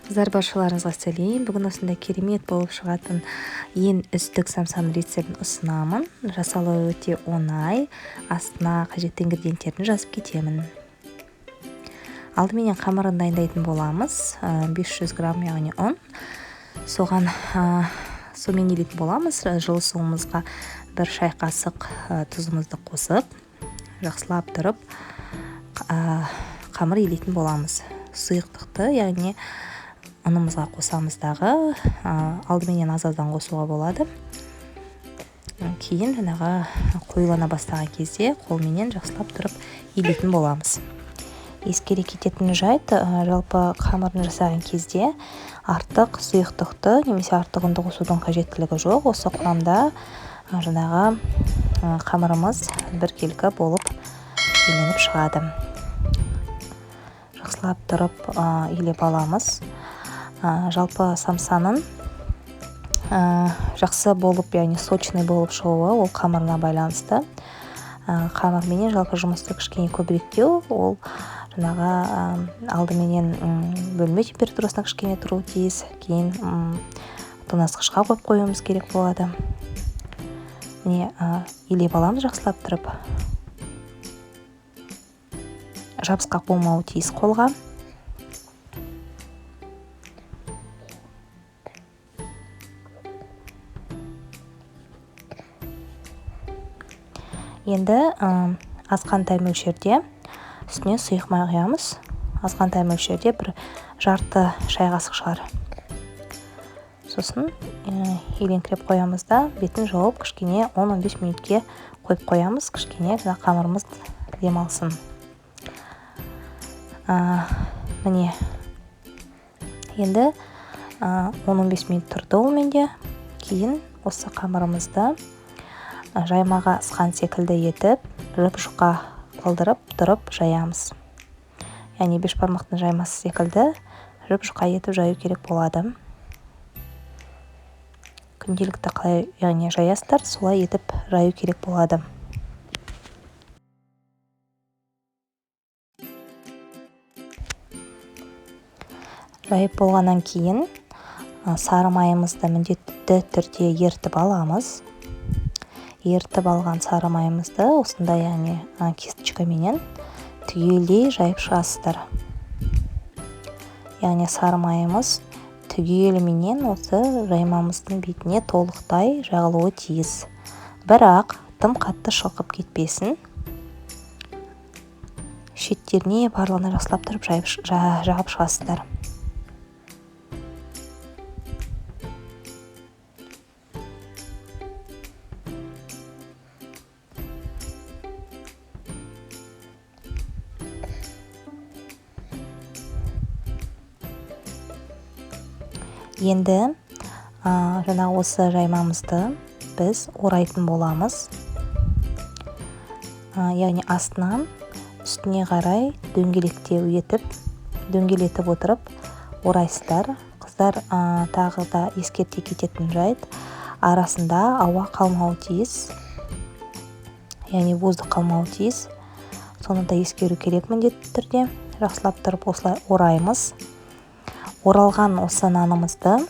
Қыздар, баршаларыңызға сәлем. Бүгін осындай керемет болып шығатын ең үздік самсаның рецептін ұсынамын. Жасалуы өте оңай. Астына қажетті ингредиенттерін жазып кетемін. Алдымен қамырын дайындайтын боламыз. 500 грамм, яғни ұн. Соған сумен елейтін боламыз. Жылы суымызға 1 шай қасық тұзымызды қосып, жақсылап тұрып қамыр елейтін боламыз. Сұйықтықты, яғни ұнымызға қосамыздағы, алдыменен азаздан қосуға болады. Кейін қоюлана бастаған кезде қолменен жақсылап тұрып елейтін боламыз. Ескере кететін жайт, жалпы қамырын жасаған кезде артық сұйықтықты немесе артық ұнды қосудың қажеттілігі жоқ. Осы құрамда қамырымыз біркелкі болып еленіп шығады. Жақсылап тұрып елеп аламыз. Жалпы самсаның жақсы болып, яғни сочный болып шығуы ол қамырына байланысты. Қамырменен жалпы жұмысты кішкене көбіректеу, ол алдыменен бөлме температурасына кішкене тұру тиіс, кейін тоңазытқышқа қойып қоюымыз керек болады. Міне елеп аламыз жақсылап тұрып. Жабысқақ болмауы тиіс қолға. Енді азғантай мөлшерде үстіне сұйық май құямыз. Азғантай мөлшерде бір жарты шай қасық шығар. Сосын еленіңкіреп қоямыз да, бетін жауып кішкене 10-15 минутке қойып қоямыз. Кішкене қамырымыз демалсын. Міне енді 10-15 минут тұрды ол менде. Кейін осы қамырымызды жаймаға ысқан секілді етіп, жұп-жұқа қылдырып тұрып жаямыз. Яғни бешбармақтың жаймасы секілді жұп-жұқа етіп жаю керек болады. Күнделікті қалай яғни жаясыздар, солай етіп жаю керек болады. Жайып болғаннан кейін сары майымызды міндетті түрде ертіп аламыз. Ертіп алған сары майымызды осындай, яғни кисточкаменен түгелдей жайып шығасыздар. Яғни сары майымыз түгеліменен осы жаймамыздың бетіне толықтай жағылуы тиіс. Бірақ тым қатты шылқып кетпесін. Шеттеріне барлығына жақсылап тұрып жағып шығасыздар. Енді осы жаймамызды біз орайтын боламыз. Яғни астынан үстіне қарай дөңгелетіп отырып орайсыздар. Қыздар, тағы да ескерте кететін жайт, арасында ауа қалмауы тиіс. Яғни воздух қалмауы тиіс. Соны да ескеру керек міндетті түрде. Жақсылап тұрып осылай ораймыз. Оралған осы нанымызды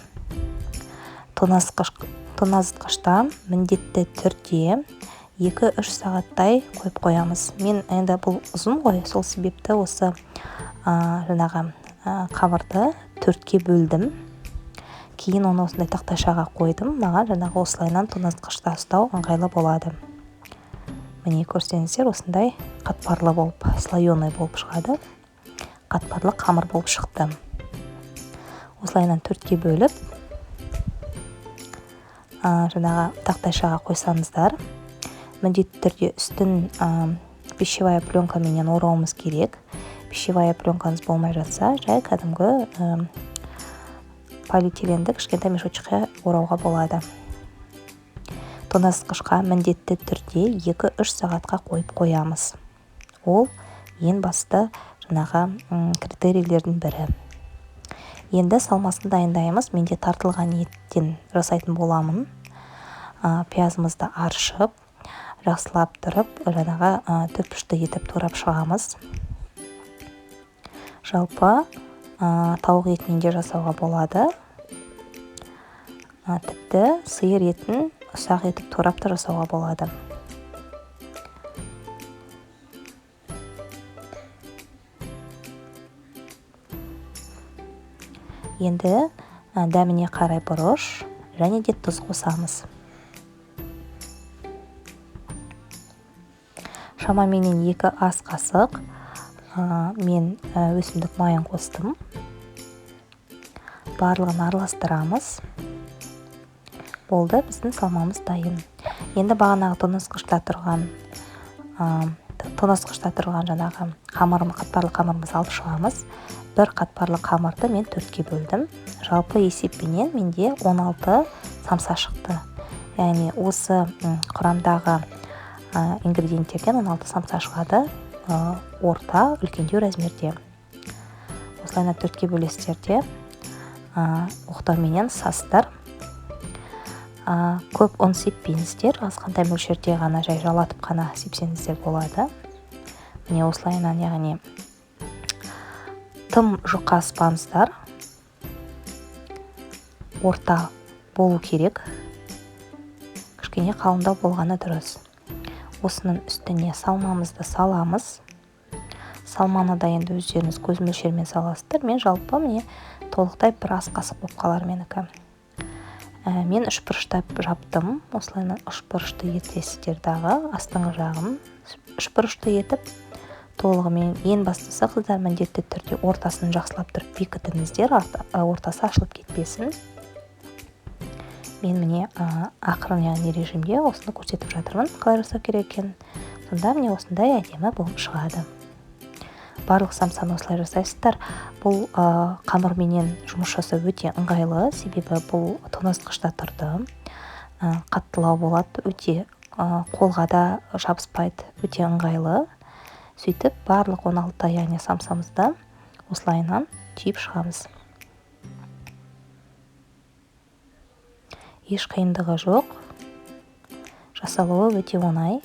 тоңазытқышта міндетті түрде 2-3 сағаттай қойып қоямыз. Мен енді бұл ұзын ғой, сол себепті осы қамырды 4-ке бөлдім. Кейін оны осындай тақтайшаға қойдым. Маған осылайынан тоңазытқышта ұстау ыңғайлы болады. Міне көрсеңіздер, осындай қатпарлы болып, слоеный болып шығады. Қатпарлы қамыр болып шықты. Осылайынан 4-ке бөліп, тақтайшаға қойсаңыздар, міндетті түрде үстін пищевая пленкаменен орауымыз керек. Пищевая пленкаңыз болмай жатса, жай кәдімгі полиэтиленді кішкентай мешочкқа орауға болады. Тоңазытқышқа міндетті түрде 2-3 сағатқа қойып қоямыз. Ол ең басты критерийлердің бірі. Енді салмасын дайындаймыз. Менде тартылған еттен жасайтын боламын. Пиязымызды аршып, жақсылап тұрып, төрт бұрышты етіп турап шығамыз. Жалпы тауық етінен де жасауға болады. Тіпті сиыр етін ұсақ етіп турап та жасауға болады. Енді дәміне қарай бұрыш және де тұз қосамыз. Шамамен 2 ас қасық мен өсімдік майын қостым. Барлығын араластырамыз. Болды, біздің салмамыз дайын. Енді бағанағы тоңазытқышта тұрған жаңағы қатпарлы қамырымызды алып шығамыз. Бір қатпарлы қамырды мен 4-ке бөлдім. Жалпы есеппенен менде 16 самса шықты. Яғни осы құрамдағы ингредиенттерден 16 самса шығады. Орта, үлкендеу размерде. Осылайна 4-ке бөлесіздер де оқтауменен састар. Көп ұн сеппеңіздер, азғантай мөлшерде ғана жай жалатып қана сепсеңіздер болады. Міне осылайна, яғни тым жұқа аспаңыздар. Орта болу керек. Кішкене қалыңдау болғаны дұрыс. Осының үстіне салмамызды саламыз. Салманы да енді өздеріңіз көз мөлшермен саласыздар. Мен жалпы міне толықтай бір ас қасық болып қалар менікі. Мен үшбұрыштап жаптым. Осылайна үшбұрышты етесіздер дағы, астыңғы жағын үшбұрышты етіп, толығымен ең бастысы қыздар міндетті түрде ортасын жақсылап тұрып бекітіңіздер, ортасы ашылып кетпесін. Мен міне ақырын яғни режимде осыны көрсетіп жатырмын, қалай жасау керек екенін. Сонда міне осындай әдемі болып шығады. Барлық самсаны осылай жасайсыздар. Бұл қамырменен жұмыс жасау өте ыңғайлы, себебі бұл тоңазытқышта тұрды. Қаттылау болады, өте қолға да жабыспайды, өте ыңғайлы. Сөйтіп барлық 16 яғни самсамызды осылайынан түйіп шығамыз. Еш қиындығы жоқ. Жасалуы өте оңай.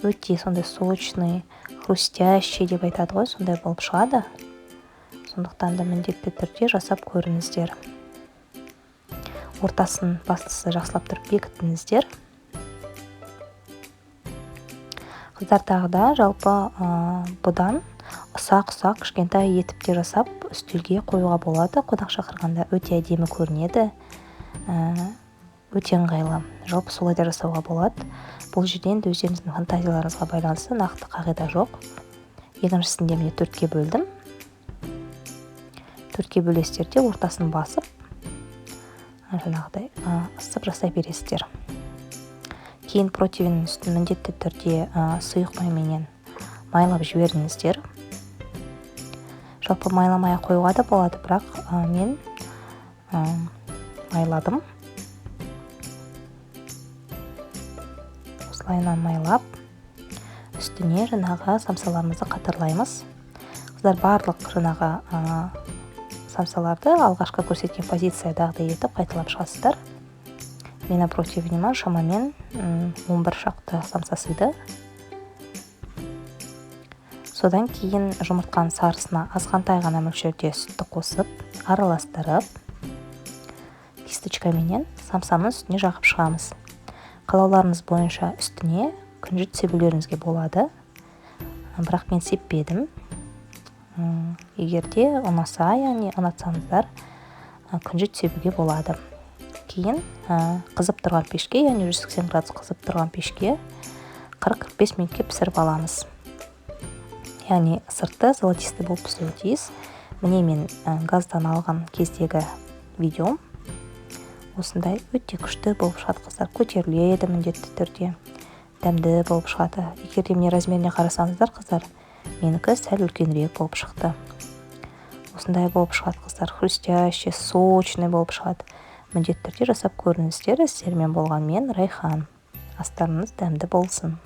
Өте сондай сочный, хрустящий деп айтады ғой, сондай болып шығады. Сондықтан да міндетті түрде жасап көріңіздер. Ортасын бастысы жақсылап тұрып бекітіңіздер. Қыздар да жалпы бұдан ұсақ-ұсақ кішкентай етіп те жасап үстелге қоюға болады. Қонақ шақырғанда өте әдемі көрінеді. Өте ыңғайлы. Жалпы солай да жасауға болады. Бұл жерден де өздеріңіздің фантазияларыңызға байланысты нақты қағида жоқ. Екіншісінде міне 4-ке бөлдім. 4-ке бөлесіздер де ортасын басып, жаңағыдай ысып жасай бересіздер. Кейін противенің үстін міндетті түрде сұйық майменен майлап жіберіңіздер. Жалпы майламай қоюға да болады, бірақ мен майладым. Осылайынан майлап, үстіне жаңағы самсаларымызды қатарлаймыз. Қыздар барлық жаңағы самсаларды алғашқы көрсеткен позициядағыдай етіп қайталап шығасыздар. Мені противнима шамамен 11 шақты самса сыйды. Содан кейін жұмыртқаның сарысына азғантай ғана мөлшерде сүтті қосып, араластырып, кисточкаменен самсаның үстіне жағып шығамыз. Қалауларыңыз бойынша үстіне күнжіт себулеріңізге болады. Бірақ мен сеппедім. Егерде ұнаса, яғни ұнатсаңыздар, күнжіт себуге болады. Кейін қызып тұрған пешке, яғни 180 градус қызып тұрған пешке 40-45 минутке пісіріп аламыз. Яғни сырты золотисты болып пісуі тиіс. Міне мен газдан алған кездегі видеом осындай өте күшті болып шығады қыздар. Көтеріледі міндетті түрде. Дәмді болып шығады. Егер міне размеріне қарасаңыздар қыздар, менікі сәл үлкенірек болып шықты. Осындай болып шығады қыздар. Хрустящий, сочный болып шығады. Міндетті түрде жасап көріңіздер. Сіздермен болған мен Райхан. Астарыңыз дәмді болсын.